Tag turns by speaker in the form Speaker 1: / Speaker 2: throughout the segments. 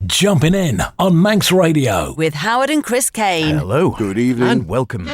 Speaker 1: Jumpin' In on Manx Radio.
Speaker 2: With Howard and Chris Kane.
Speaker 3: Hello.
Speaker 4: Good evening.
Speaker 3: And welcome.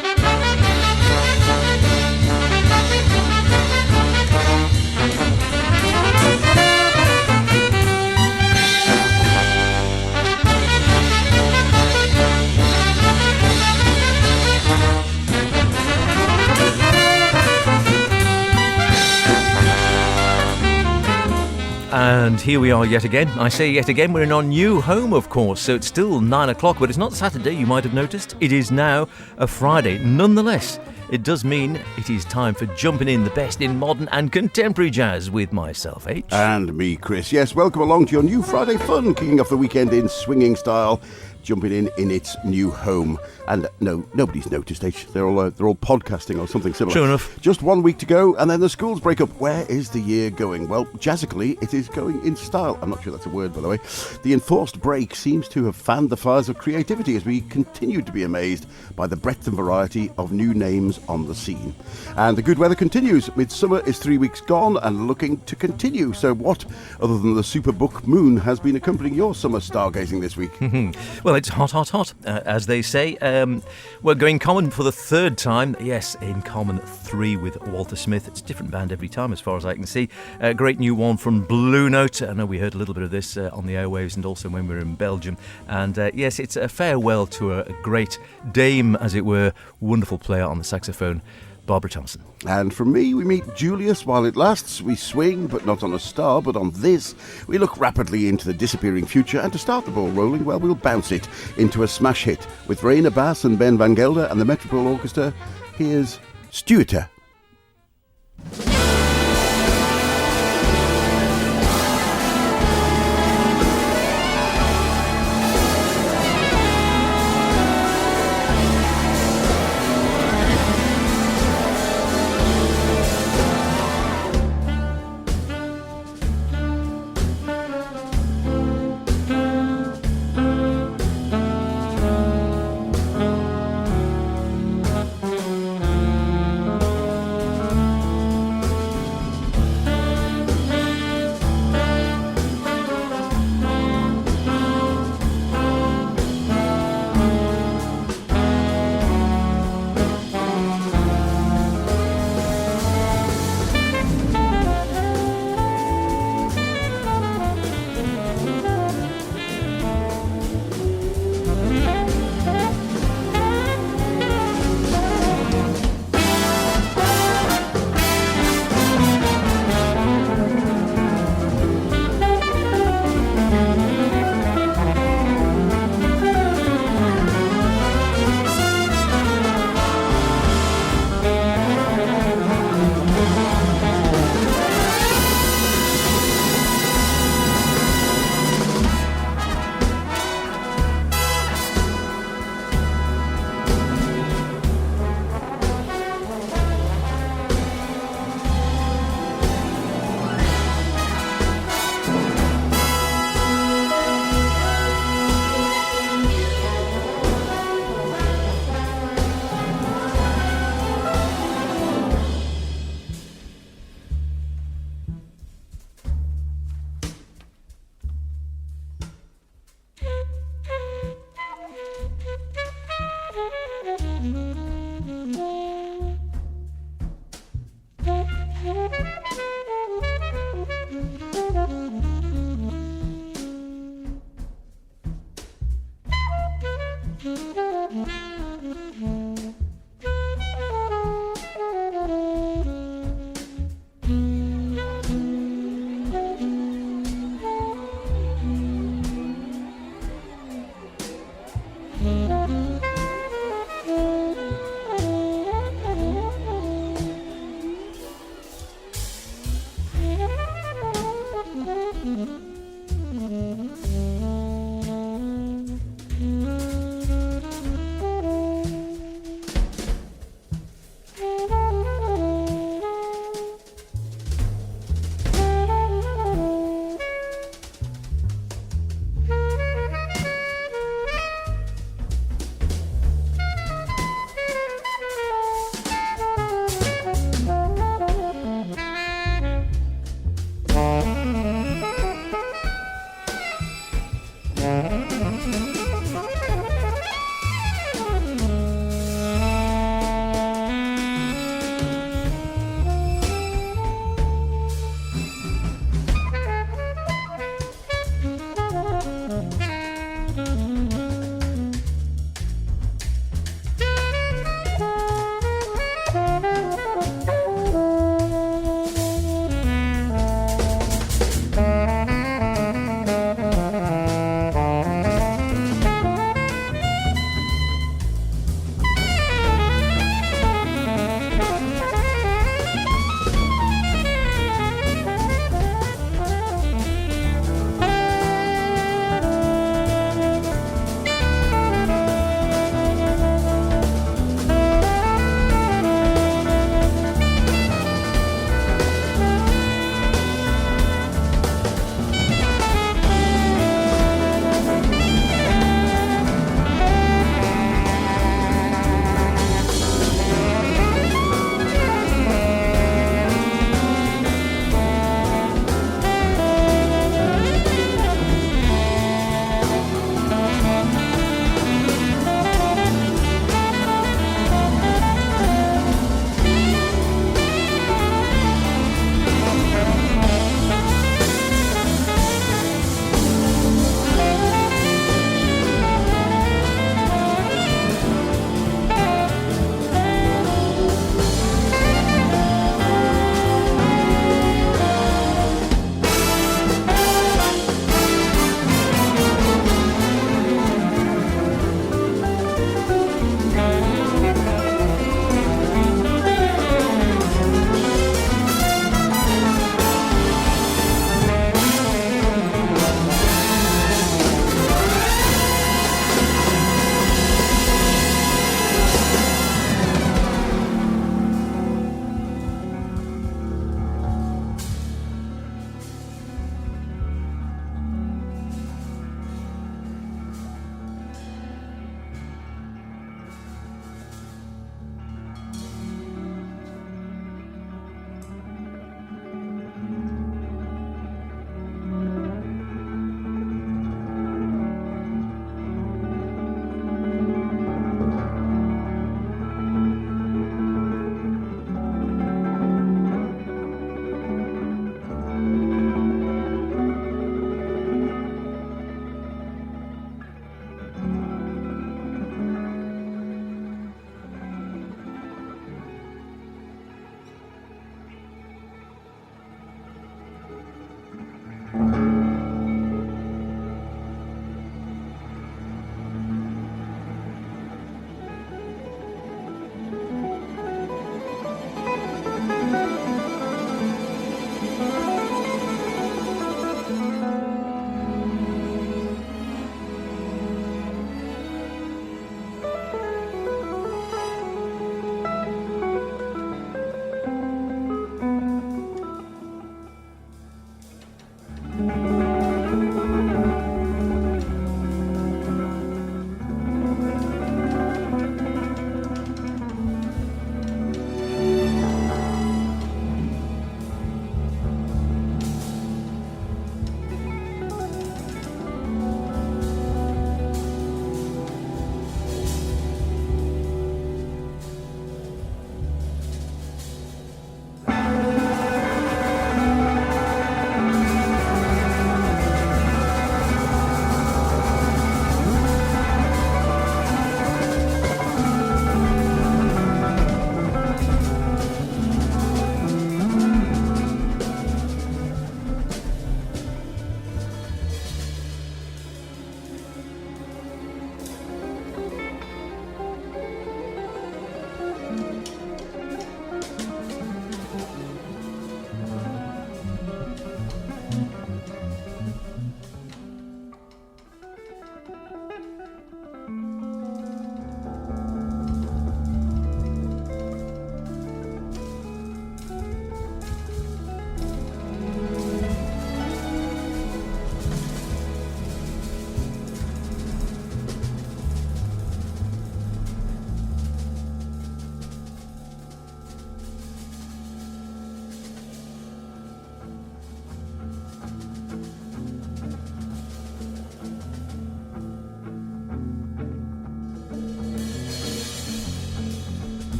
Speaker 3: And here we are yet again. I say yet again, we're in our new home, of course, so it's still 9 o'clock, but it's not Saturday, you might have noticed. It is now a Friday. Nonetheless, it does mean it is time for Jumping In, the best in modern and contemporary jazz with myself, H.
Speaker 4: And me, Chris. Yes, welcome along to your new Friday fun, kicking off the weekend in swinging style. Jumping in its new home. And no, nobody's noticed, H. They're all podcasting or something similar.
Speaker 3: Sure enough.
Speaker 4: Just 1 week to go, and then the schools break up. Where is the year going? Well, jazzically, it is going in style. I'm not sure that's a word, by the way. The enforced break seems to have fanned the fires of creativity as we continue to be amazed by the breadth and variety of new names on the scene. And the good weather continues. Midsummer is 3 weeks gone and looking to continue. So what, other than the superbook moon, has been accompanying your summer stargazing this week?
Speaker 3: Well, it's hot, hot, hot, as they say. We're going common for the third time. Yes, in common 3 with Walter Smith. It's a different band every time, as far as I can see. A great new one from Blue Note. I know we heard a little bit of this on the airwaves and also when we were in Belgium. And yes, it's a farewell to a great dame, as it were, wonderful player on the saxophone, Barbara Thompson.
Speaker 4: And from me, we meet Julius while it lasts. We swing, but not on a star, but on this. We look rapidly into the disappearing future, and to start the ball rolling, well, we'll bounce it into a smash hit. With Raina Bass and Ben Van Gelder and the Metropole Orchestra, here's Stuarter.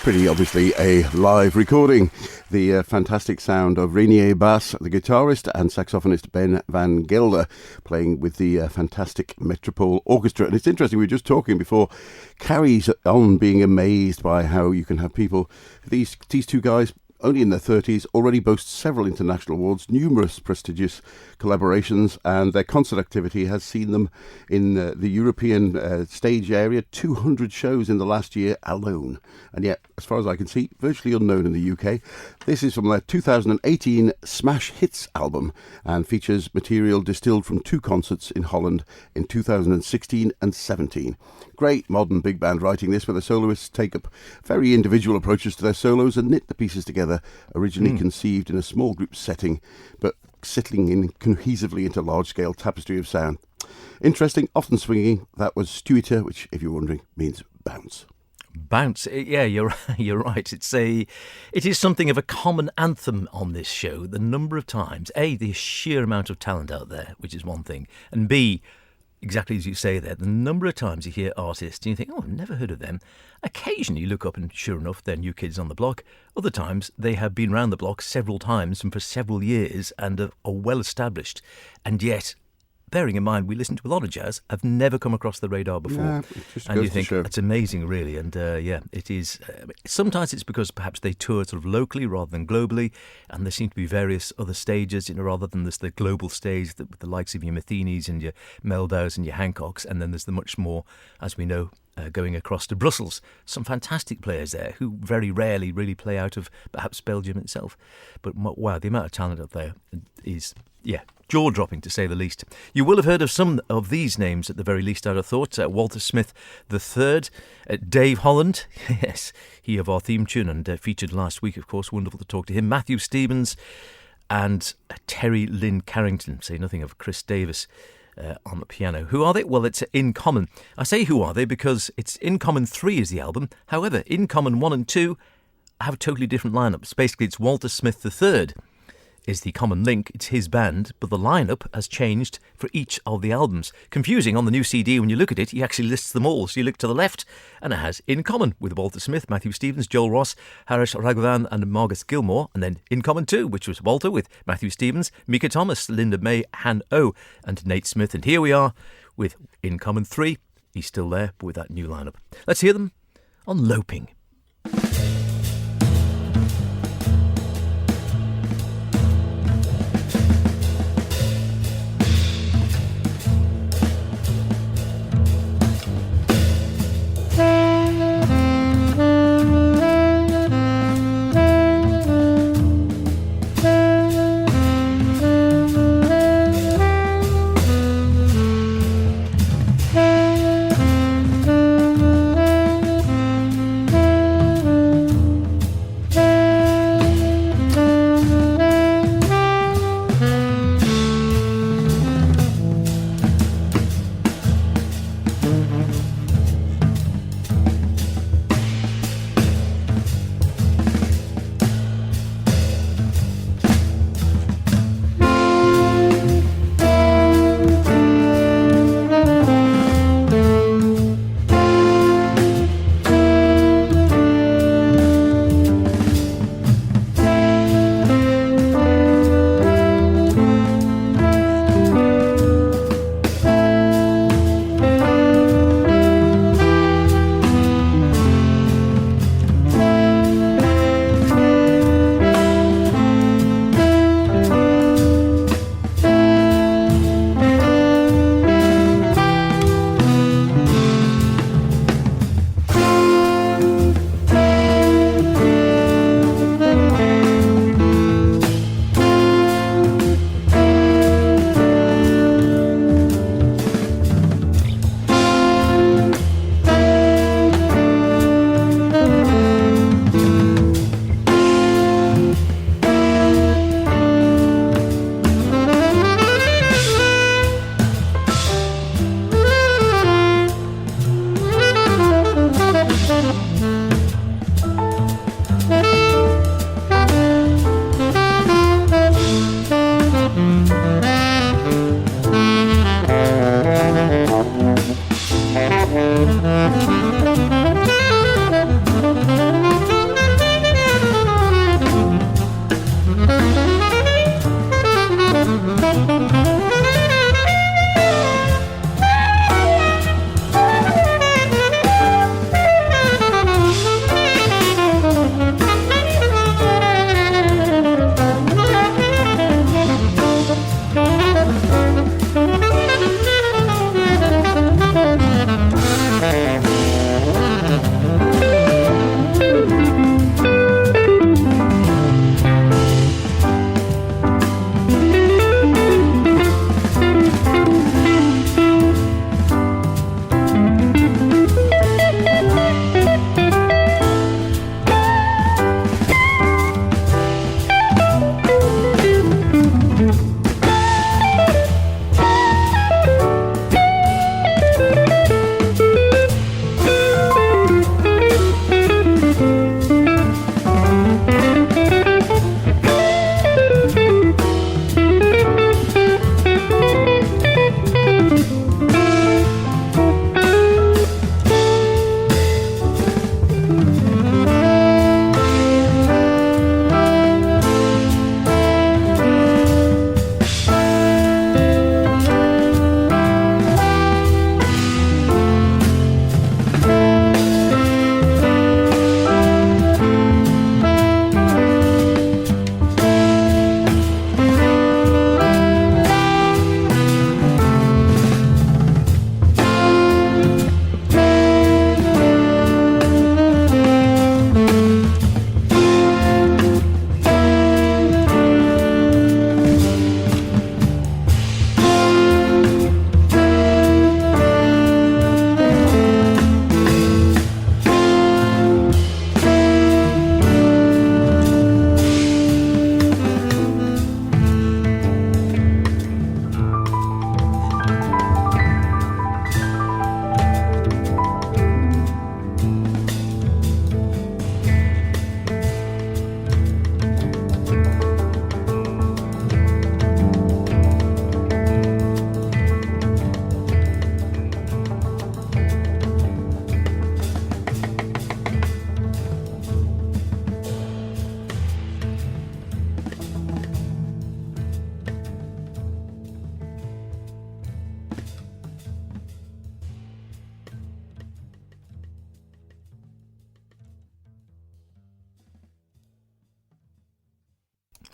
Speaker 4: pretty obviously a live recording. The fantastic sound of Rainier Bass, the guitarist and saxophonist Ben Van Gelder, playing with the fantastic Metropole Orchestra. And it's interesting, we were just talking before, carries on being amazed by how you can have people, these two guys, only in their 30s, already boast several international awards, numerous prestigious collaborations, and their concert activity has seen them in the European stage area, 200 shows in the last year alone. And yet, as far as I can see, virtually unknown in the UK. This is from their 2018 Smash Hits album and features material distilled from 2 concerts in Holland in 2016 and 17. Great modern big band writing this, where the soloists take up very individual approaches to their solos and knit the pieces together, originally conceived in a small group setting, but settling in cohesively into large-scale tapestry of sound. Interesting, often swinging. That was Stuita, which, if you're wondering, means bounce.
Speaker 3: Bounce, yeah, you're right. It is something of a common anthem on this show. The number of times, A, the sheer amount of talent out there, which is one thing, and B, exactly as you say there, the number of times you hear artists and you think, oh, I've never heard of them. Occasionally you look up and sure enough, they're new kids on the block. Other times they have been round the block several times and for several years and are well established. And yet, bearing in mind, we listen to a lot of jazz, have never come across the radar before.
Speaker 4: Yeah, it just
Speaker 3: and
Speaker 4: goes
Speaker 3: you think,
Speaker 4: to show.
Speaker 3: that's amazing, really. And yeah, it is. Sometimes it's because perhaps they tour sort of locally rather than globally, and there seem to be various other stages, rather than this the global stage with the likes of your Matheny's and your Meldows and your Hancocks, and then there's the much more, as we know, going across to Brussels. Some fantastic players there who very rarely really play out of perhaps Belgium itself. But wow, the amount of talent up there is, yeah, jaw-dropping to say the least. You will have heard of some of these names at the very least, I'd have thought. Walter Smith III, Dave Holland, yes, he of our theme tune and featured last week, of course, wonderful to talk to him, Matthew Stevens and Terry Lynn Carrington, say nothing of Chris Davis on the piano. Who are they? Well, it's In Common. I say who are they because it's In Common 3 is the album. However, In Common 1 and 2 have totally different lineups. Basically, it's Walter Smith III is the common link. It's his band, but the lineup has changed for each of the albums. Confusing on the new CD when you look at it, he actually lists them all. So you look to the left, and it has In Common with Walter Smith, Matthew Stevens, Joel Ross, Harish Raghavan, and Marcus Gilmore, and then In Common 2, which was Walter with Matthew Stevens, Mika Thomas, Linda May, Han O, and Nate Smith. And here we are with In Common 3. He's still there, but with that new lineup. Let's hear them on Loping.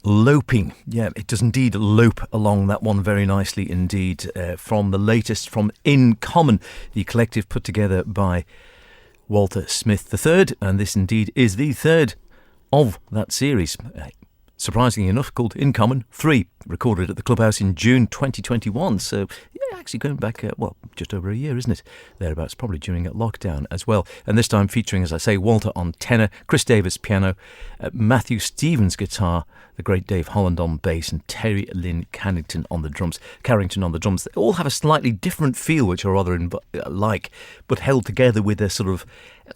Speaker 3: Loping. Yeah, it does indeed lope along that one very nicely indeed. From the latest from In Common, the collective put together by Walter Smith III, and this indeed is the third of that series. Surprisingly enough, called In Common 3, recorded at the Clubhouse in June 2021. So, yeah, actually going back, just over a year, isn't it? Thereabouts, probably during lockdown as well. And this time featuring, as I say, Walter on tenor, Chris Davis piano, Matthew Stevens guitar, the great Dave Holland on bass, and Terry Lynn Carrington on the drums. They all have a slightly different feel, which are rather alike, but held together with a sort of,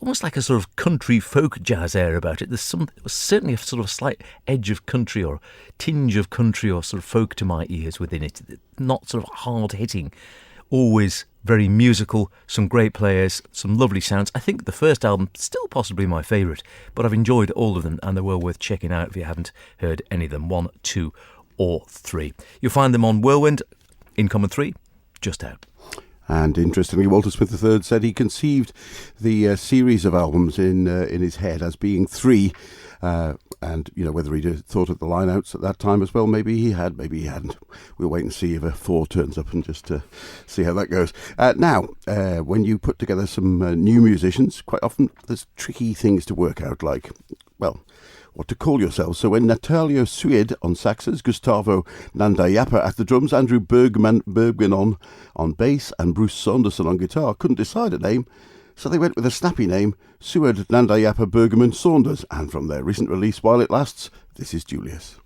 Speaker 3: almost like a sort of country folk jazz air about it. There's certainly a sort of slight edge of country or tinge of country or sort of folk to my ears within it. Not sort of hard hitting, always very musical, some great players, some lovely sounds. I think the first album, still possibly my favourite, but I've enjoyed all of them and they're well worth checking out if you haven't heard any of them, 1, 2 or 3. You'll find them on Whirlwind, In Common 3, just out.
Speaker 4: And interestingly, Walter Smith III said he conceived the series of albums in his head as being 3. And, whether he'd thought of the line-outs at that time as well, maybe he had, maybe he hadn't. We'll wait and see if a 4 turns up and just see how that goes. Now, when you put together some new musicians, quite often there's tricky things to work out, like, well, what to call yourselves. So when Natalio Sued on saxes, Gustavo Nandayapa at the drums, Andrew Bergman on bass, and Bruce Saunderson on guitar couldn't decide a name, so they went with a snappy name, Sued Nandayapa Bergman Saunders. And from their recent release, While It Lasts, this is Julius.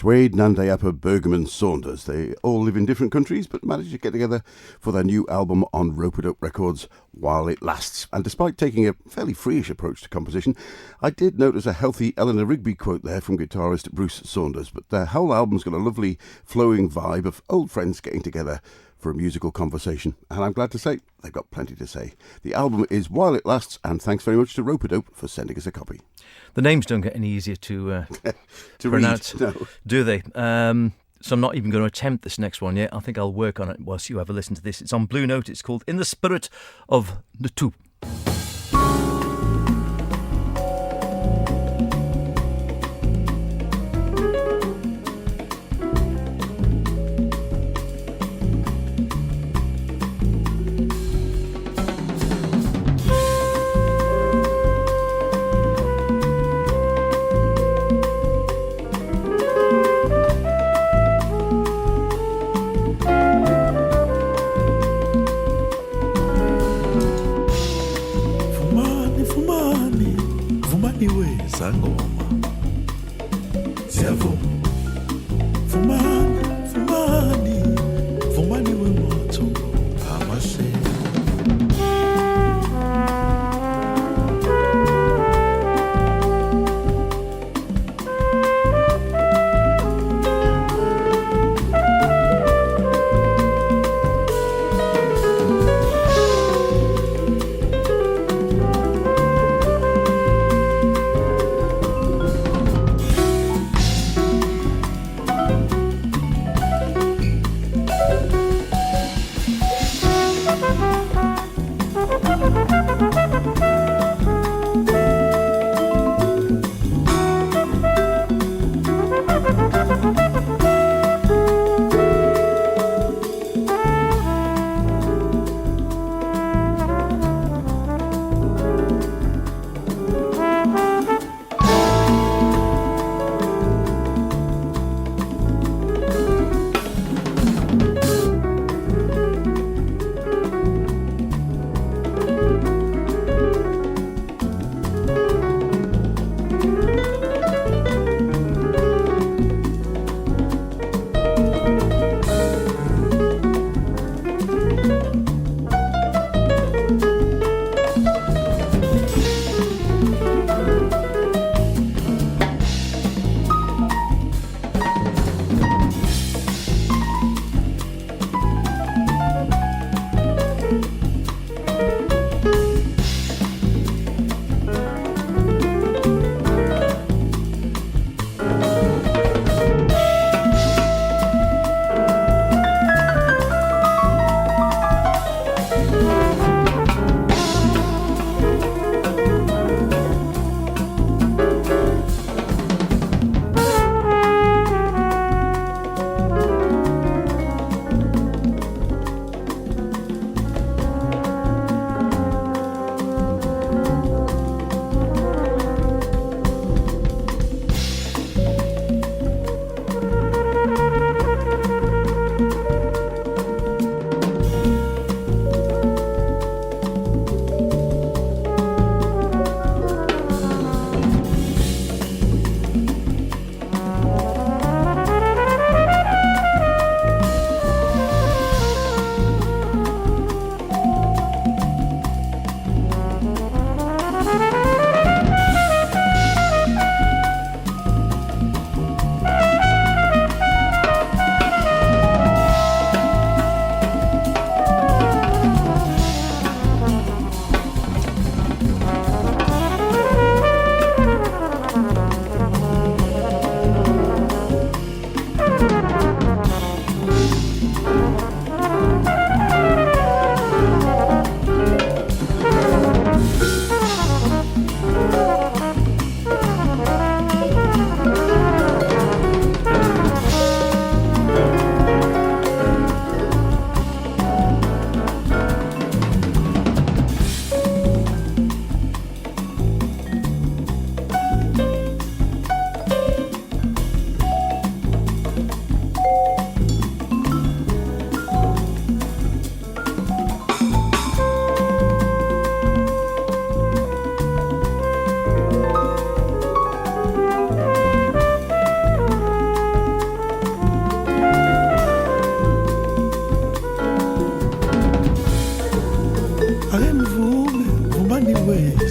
Speaker 4: Suede, Nandayapa, Bergam and Saunders. They all live in different countries but managed to get together for their new album on Rope-a-Dope Records, While It Lasts. And despite taking a fairly freeish approach to composition, I did notice a healthy Eleanor Rigby quote there from guitarist Bruce Saunders. But their whole album's got a lovely flowing vibe of old friends getting together for a musical conversation, and I'm glad to say they've got plenty to say. The album is While It Lasts, and thanks very much to Rope-a-Dope for sending us a copy.
Speaker 3: The names don't get any easier to
Speaker 4: To
Speaker 3: pronounce,
Speaker 4: read, no.
Speaker 3: do they? So I'm not even going to attempt this next one yet. I think I'll work on it whilst you have a listen to this. It's on Blue Note. It's called In the Spirit of Ntu.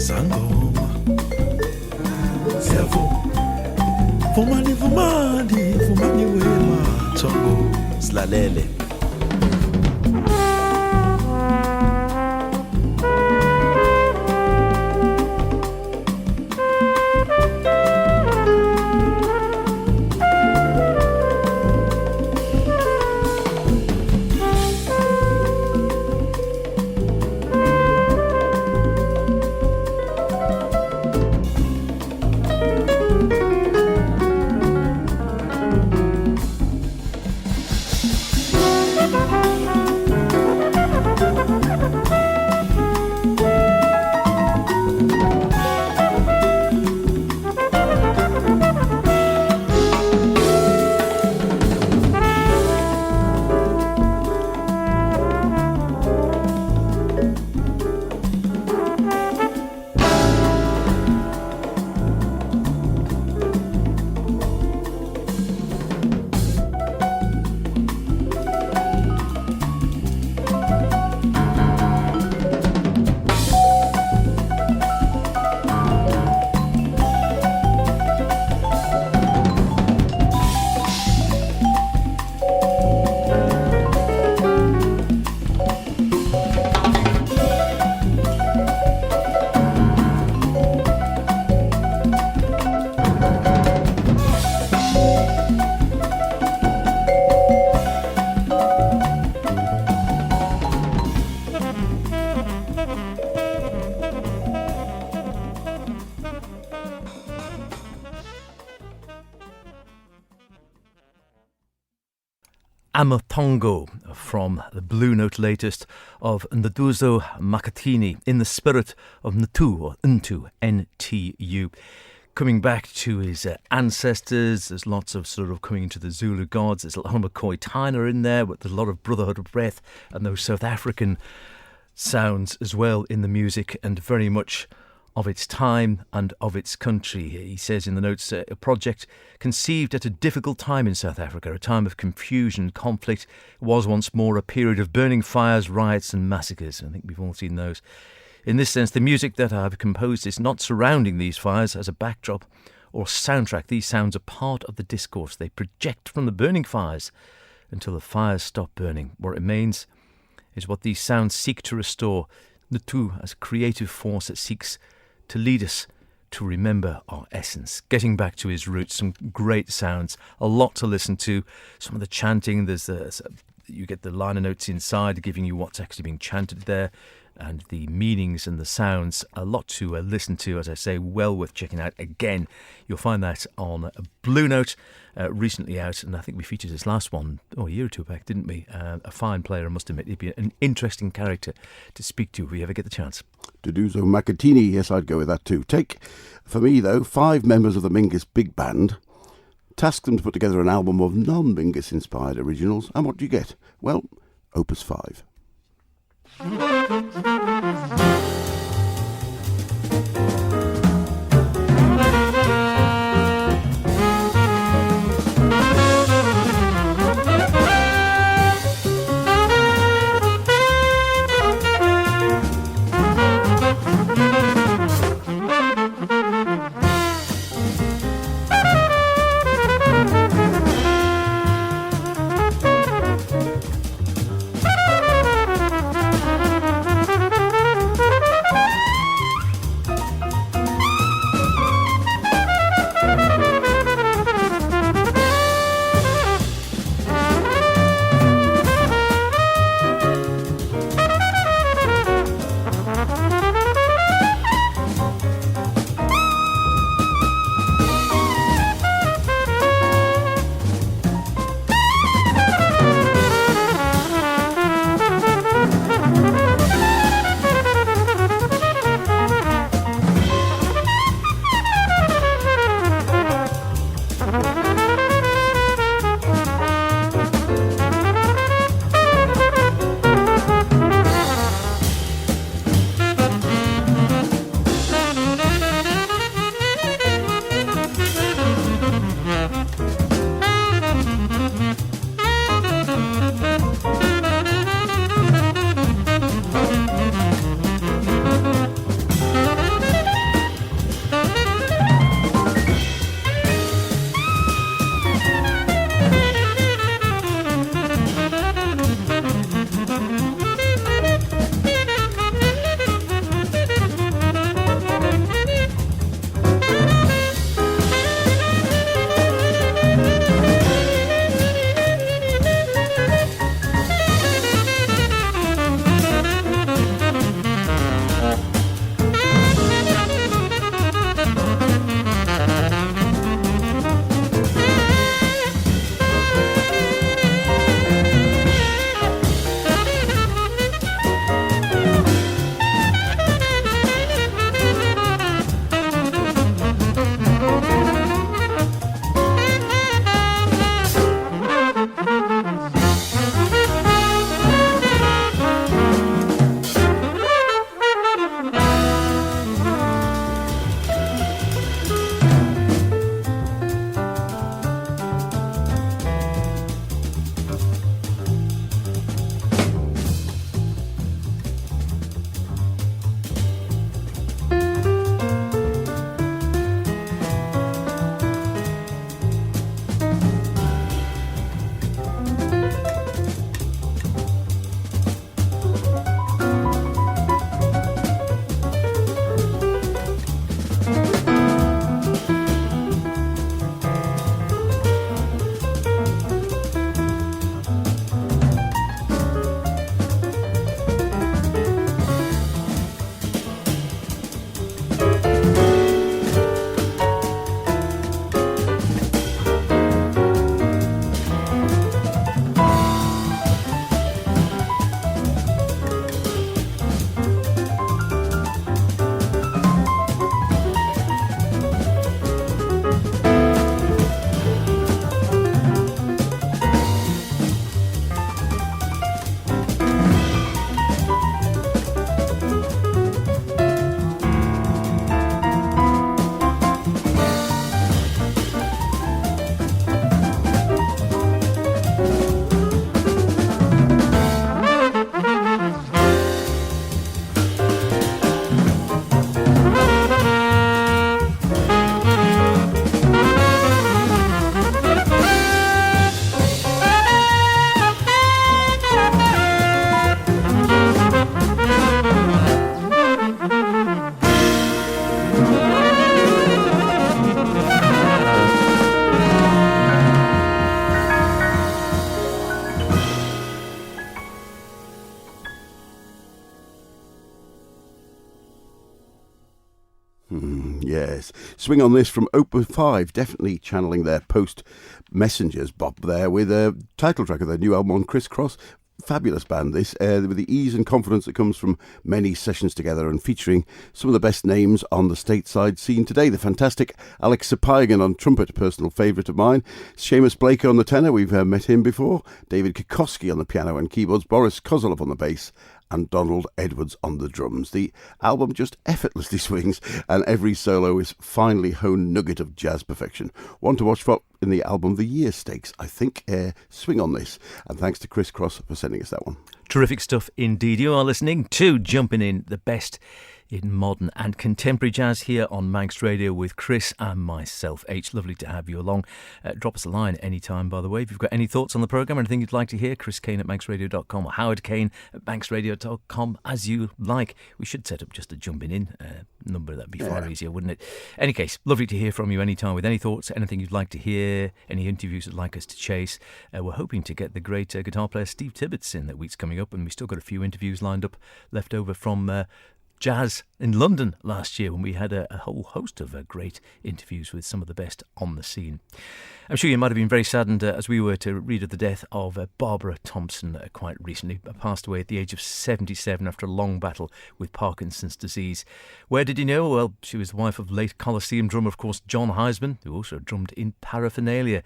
Speaker 2: sangoma siyavuma vumani vumani wema thongo silalele.
Speaker 3: Amatongo from the Blue Note latest of Nduzo Makatini in the Spirit of Ntu, or Ntu, N-T-U. Coming back to his ancestors, there's lots of sort of coming into the Zulu gods. There's a lot of McCoy Tyner in there, but there's a lot of Brotherhood of Breath and those South African sounds as well in the music, and very much of its time and of its country. He says in the notes, a project conceived at a difficult time in South Africa, a time of confusion and conflict. It was once more a period of burning fires, riots and massacres. I think we've all seen those. In this sense, the music that I've composed is not surrounding these fires as a backdrop or soundtrack. These sounds are part of the discourse. They project from the burning fires until the fires stop burning. What remains is what these sounds seek to restore. Ntu as a creative force that seeks to lead us to remember our essence, getting back to his roots. Some great sounds, a lot to listen to. Some of the chanting, you get the liner notes inside giving you what's actually being chanted there, and the meanings and the sounds. A lot to listen to, as I say, well worth checking out. Again, you'll find that on Blue Note, recently out, and I think we featured his last one a year or two back, didn't we? A fine player, I must admit. He'd be an interesting character to speak to if we ever get the chance.
Speaker 4: Nduzo Makatini, yes, I'd go with that too. Take, for me though, 5 members of the Mingus Big Band, task them to put together an album of non-Mingus inspired originals, and what do you get? Well, Opus 5. Yes. Swing on This from Opus 5, definitely channeling their post-Messengers bop there with a title track of their new album on Crisscross. Fabulous band, this, with the ease and confidence that comes from many sessions together and featuring some of the best names on the stateside scene today. The fantastic Alex Sapiegan on trumpet, personal favourite of mine. Seamus Blake on the tenor, we've met him before. David Kokoski on the piano and keyboards. Boris Kozolov on the bass. And Donald Edwards on the drums. The album just effortlessly swings, and every solo is finely honed nugget of jazz perfection. One to watch for in the Album of the Year stakes, I think. Swing on This. And thanks to Chris Cross for sending us that one.
Speaker 3: Terrific stuff indeed. You are listening to Jumping In, the best in modern and contemporary jazz here on Manx Radio with Chris and myself, H. Lovely to have you along. Drop us a line anytime, by the way. If you've got any thoughts on the programme, anything you'd like to hear, Chris Kane at manxradio.com or Howard Kane at manxradio.com, as you like. We should set up just a Jumping In number. That'd be far easier, wouldn't it? Any case, lovely to hear from you anytime with any thoughts, anything you'd like to hear, any interviews you'd like us to chase. We're hoping to get the great guitar player Steve Tibbetts in that week's coming up, and we've still got a few interviews lined up left over from Jazz in London last year when we had a whole host of great interviews with some of the best on the scene. I'm sure you might have been very saddened as we were to read of the death of Barbara Thompson quite recently. Passed away at the age of 77 after a long battle with Parkinson's disease. Where did you know? Well, she was the wife of late Colosseum drummer, of course, John Heisman, who also drummed in Paraphernalia.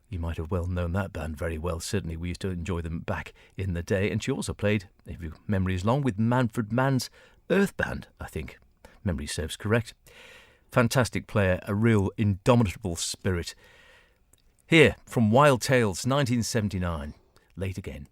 Speaker 3: You might have well known that band very well. Certainly we used to enjoy them back in the day. And she also played, if your memory is long, with Manfred Mann's Earth Band, I think. Memory serves correct. Fantastic player, a real indomitable spirit. Here, from Wild Tales, 1979, Late Again.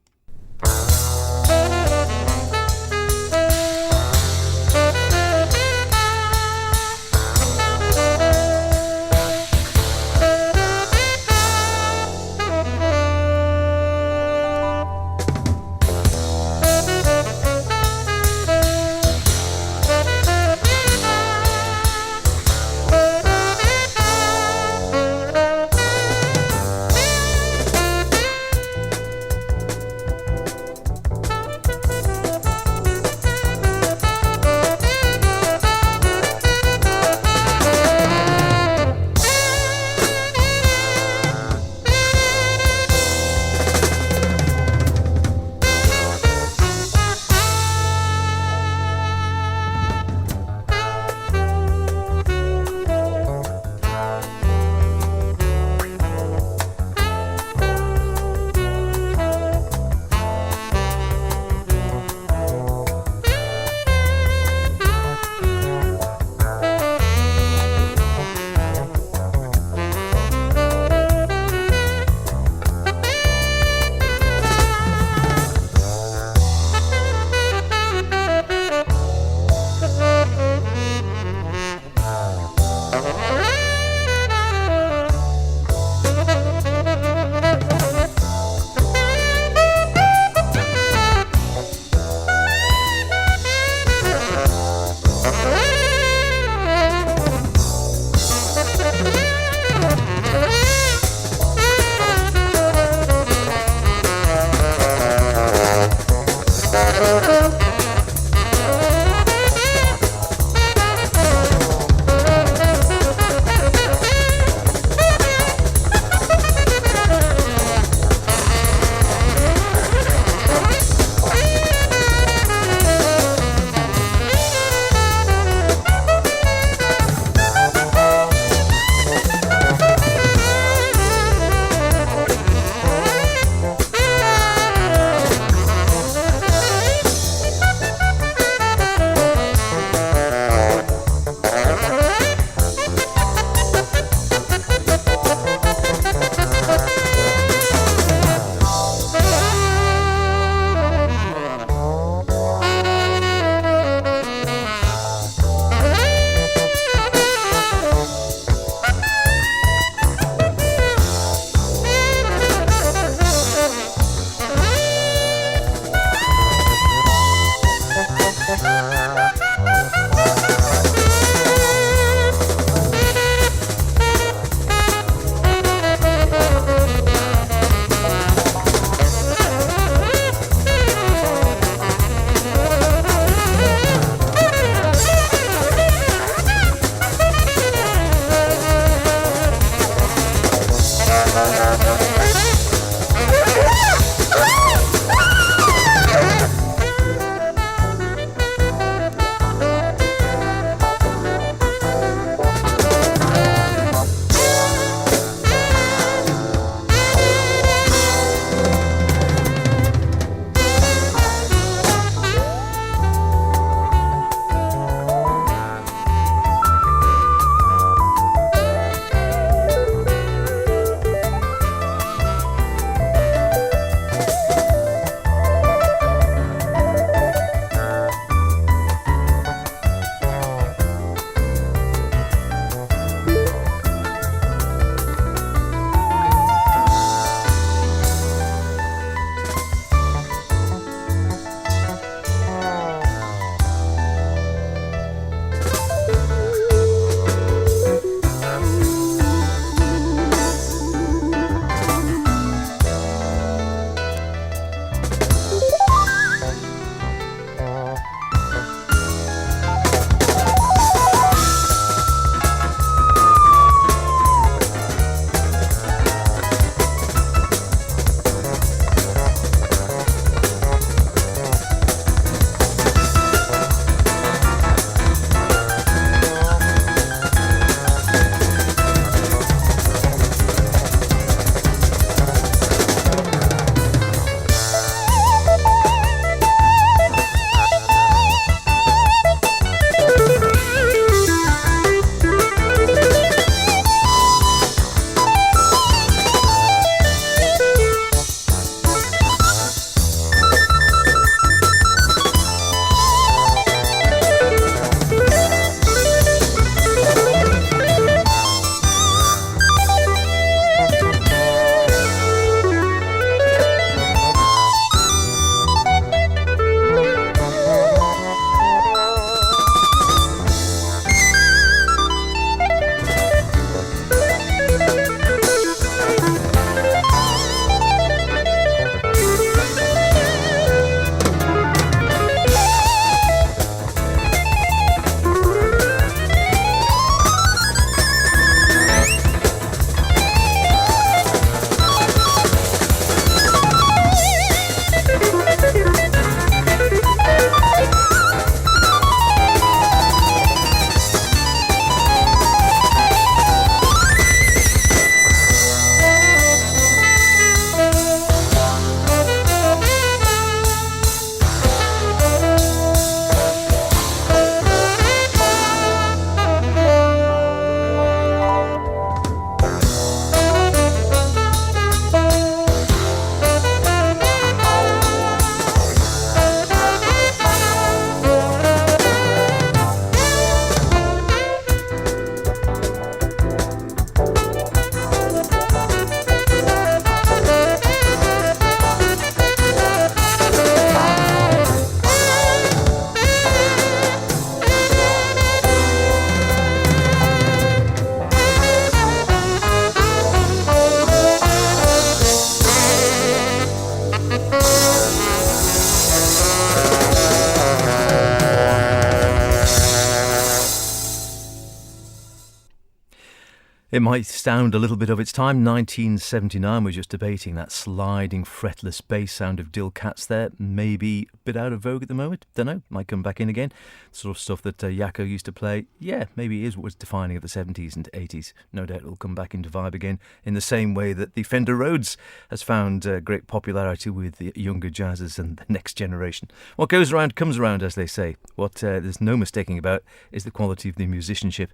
Speaker 3: It might sound a little bit of its time. 1979, we're just debating that sliding, fretless bass sound of Dill Cats there. Maybe a bit out of vogue at the moment. Don't know. Might come back in again. Sort of stuff that Yakko used to play. Yeah, maybe it is what was defining of the 70s and 80s. No doubt it'll come back into vibe again in the same way that the Fender Rhodes has found great popularity with the younger jazzers and the next generation. What goes around comes around, as they say. What there's no mistaking about is the quality of the musicianship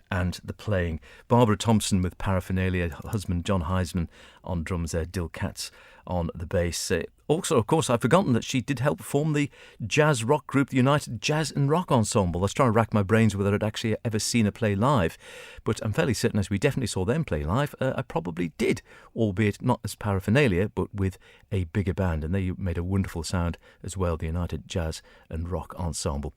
Speaker 3: and the playing. Barbara Thompson with Paraphernalia, husband John Heisman on drums there, Dill Cats on the bass. Also, of course, I've forgotten that she did help form the jazz rock group, the United Jazz and Rock Ensemble. I was trying to rack my brains whether I'd actually ever seen her play live, but I'm fairly certain as we definitely saw them play live, I probably did, albeit not as Paraphernalia, but with a bigger band, and they made a wonderful sound as well, the United Jazz and Rock Ensemble.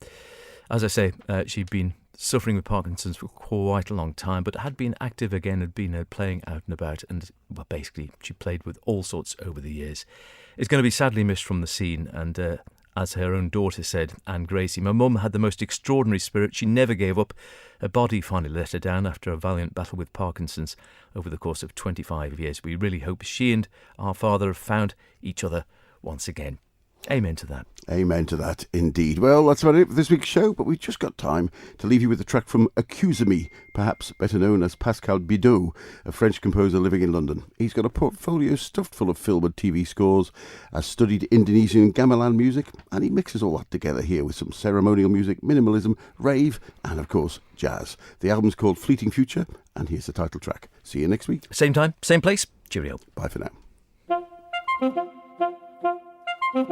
Speaker 3: As I say, she'd been suffering with Parkinson's for quite a long time, but had been active again, had been playing out and about, and well, basically she played with all sorts over the years. It's going to be sadly missed from the scene, and as her own daughter said, Anne Gracie, my mum had the most extraordinary spirit. She never gave up. Her body finally let her down after a valiant battle with Parkinson's over the course of 25 years. We really hope she and our father have found each other once again. Amen to that.
Speaker 4: Amen to that, indeed. Well, that's about it for this week's show, but we've just got time to leave you with a track from Accuse Me, perhaps better known as Pascal Bidot, a French composer living in London. He's got a portfolio stuffed full of film and TV scores, has studied Indonesian gamelan music, and he mixes all that together here with some ceremonial music, minimalism, rave, and of course, jazz. The album's called Fleeting Future, and here's the title track. See you next week.
Speaker 3: Same time, same place. Cheerio.
Speaker 4: Bye for now.
Speaker 5: Thank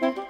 Speaker 5: you.